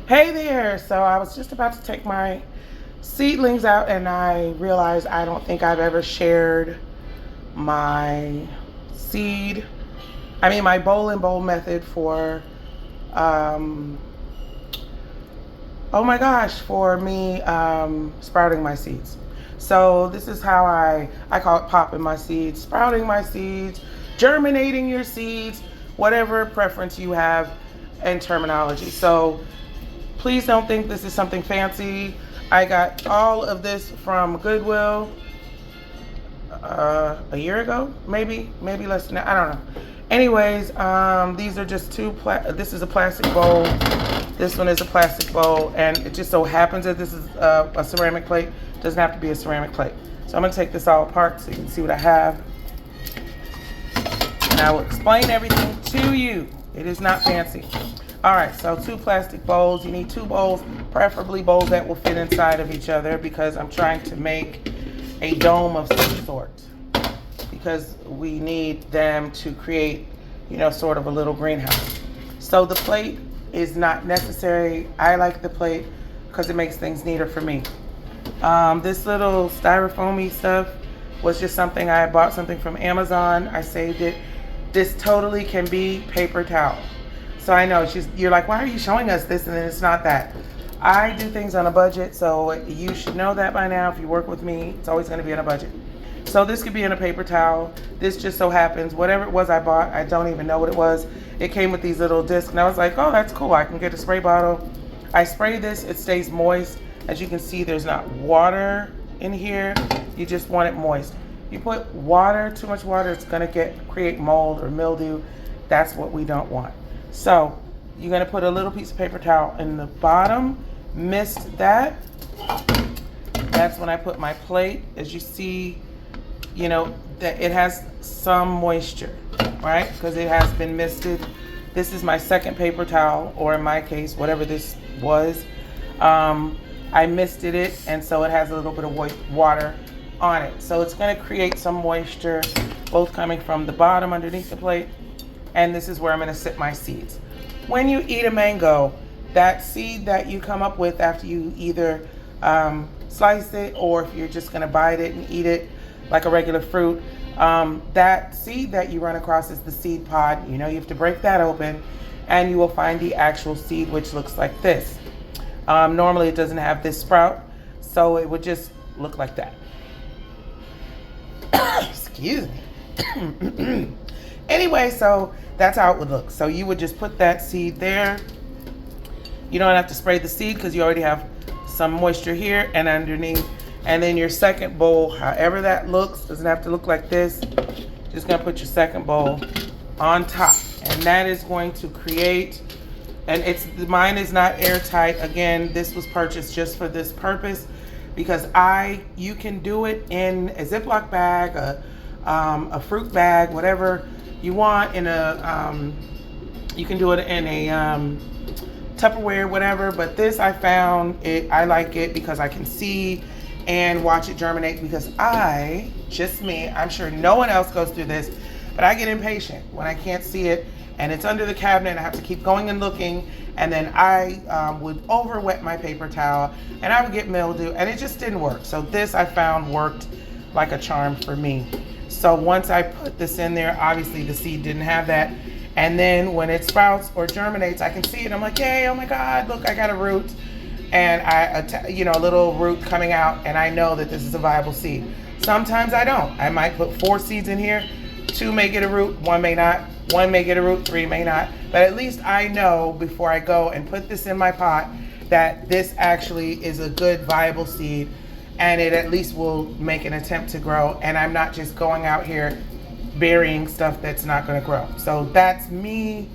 Hey there! So I was just about to take my seedlings out and I realized I don't think I've ever shared my seed, my bowl and bowl method for, um, oh my gosh, for me sprouting my seeds. So this is how I call it popping my seeds, sprouting my seeds, germinating your seeds, whatever preference you have in terminology. So please don't think this is something fancy. I got all of this from Goodwill a year ago, maybe less than that. I don't know. Anyways, these are just this is a plastic bowl. This one is a plastic bowl, and it just so happens that this is a ceramic plate. It doesn't have to be a ceramic plate. So I'm gonna take this all apart so you can see what I have, and I will explain everything to you. It is not fancy. All right, so 2 plastic bowls. You need 2 bowls, preferably bowls that will fit inside of each other because I'm trying to make a dome of some sort because we need them to create, sort of a little greenhouse. So the plate is not necessary. I like the plate because it makes things neater for me. This little styrofoamy stuff was just something I bought something from Amazon. I saved it. This totally can be paper towel. So I know you're like, why are you showing us this? And then it's not that. I do things on a budget, so you should know that by now. If you work with me, it's always going to be on a budget. So this could be in a paper towel. This just so happens, whatever it was I bought, I don't even know what it was. It came with these little discs, and I was like, oh, that's cool. I can get a spray bottle. I spray this. It stays moist. As you can see, there's not water in here. You just want it moist. You put water, too much water, it's going to create mold or mildew. That's what we don't want. So you're gonna put a little piece of paper towel in the bottom, mist that. That's when I put my plate. As you see, that it has some moisture, right? Because it has been misted. This is my second paper towel, or in my case, whatever this was. I misted it, and so it has a little bit of water on it. So it's gonna create some moisture, both coming from the bottom underneath the plate, and this is where I'm gonna sit my seeds. When you eat a mango, that seed that you come up with after you either slice it, or if you're just gonna bite it and eat it like a regular fruit, that seed that you run across is the seed pod. You have to break that open, and you will find the actual seed, which looks like this. Normally it doesn't have this sprout, so it would just look like that. Excuse me. Anyway, so that's how it would look. So you would just put that seed there. You don't have to spray the seed because you already have some moisture here and underneath. And then your second bowl, however that looks, doesn't have to look like this. Just gonna put your second bowl on top. And that is going to create, and mine is not airtight. Again, this was purchased just for this purpose because you can do it in a Ziploc bag, a fruit bag, whatever you want, you can do it in a Tupperware, whatever. But this, I found I like it because I can see and watch it germinate, because I'm sure no one else goes through this, but I get impatient when I can't see it and it's under the cabinet and I have to keep going and looking, and then I would over wet my paper towel and I would get mildew, and it just didn't work. So this, I found, worked like a charm for me. So once I put this in there, obviously the seed didn't have that. And then when it sprouts or germinates, I can see it. I'm like, yay, oh my God, look, I got a root. And a little root coming out, and I know that this is a viable seed. Sometimes I don't. I might put 4 seeds in here. 2 may get a root, 1 may not. 1 may get a root, 3 may not. But at least I know before I go and put this in my pot that this actually is a good viable seed, and it at least will make an attempt to grow, and I'm not just going out here burying stuff that's not going to grow. So that's me.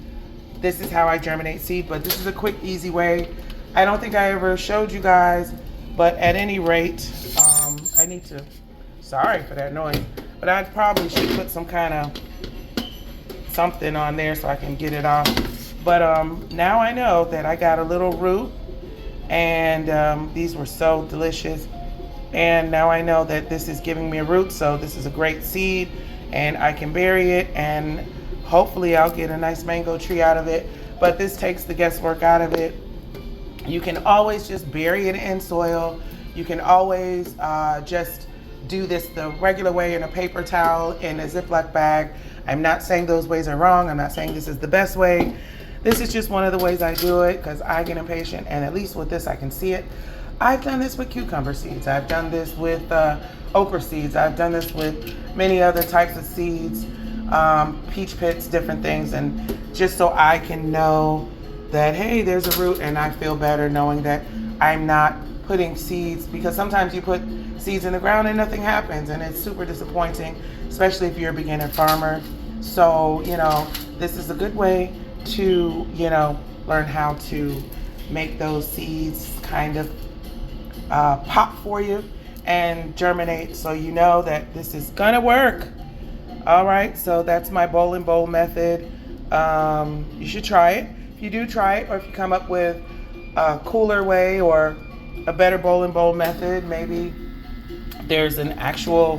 This is how I germinate seed, but this is a quick, easy way. I don't think I ever showed you guys, but at any rate, sorry for that noise, but I probably should put some kind of something on there so I can get it off. But now I know that I got a little root, and these were so delicious. And now I know that this is giving me a root, so this is a great seed, and I can bury it, and hopefully I'll get a nice mango tree out of it. But this takes the guesswork out of it. You can always just bury it in soil. You can always just do this the regular way in a paper towel, in a Ziploc bag. I'm not saying those ways are wrong. I'm not saying this is the best way. This is just one of the ways I do it because I get impatient, and at least with this I can see it. I've done this with cucumber seeds. I've done this with okra seeds. I've done this with many other types of seeds, peach pits, different things, and just so I can know that, hey, there's a root, and I feel better knowing that I'm not putting seeds, because sometimes you put seeds in the ground and nothing happens, and it's super disappointing, especially if you're a beginner farmer. So, this is a good way to, learn how to make those seeds kind of pop for you and germinate, so you know that this is gonna work. All right, so that's my bowl and bowl method. You should try it. If you do try it, or if you come up with a cooler way or a better bowl and bowl method, maybe there's an actual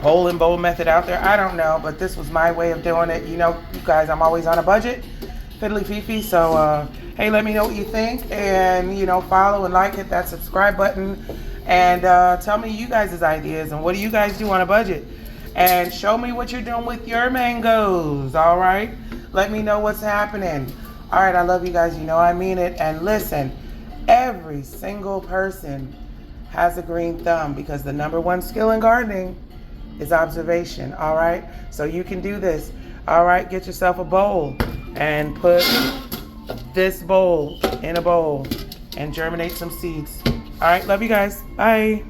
bowl and bowl method out there. I don't know, but this was my way of doing it. You guys, I'm always on a budget, fiddly fifi. So hey, let me know what you think, and follow and like, hit that subscribe button, and tell me you guys' ideas and what do you guys do on a budget, and show me what you're doing with your mangoes. All right, let me know what's happening. All right, I love you guys, I mean it. And listen, every single person has a green thumb, because the #1 skill in gardening is observation. All right, so you can do this. All right, get yourself a bowl and put this bowl in a bowl and germinate some seeds. All right, love you guys. Bye.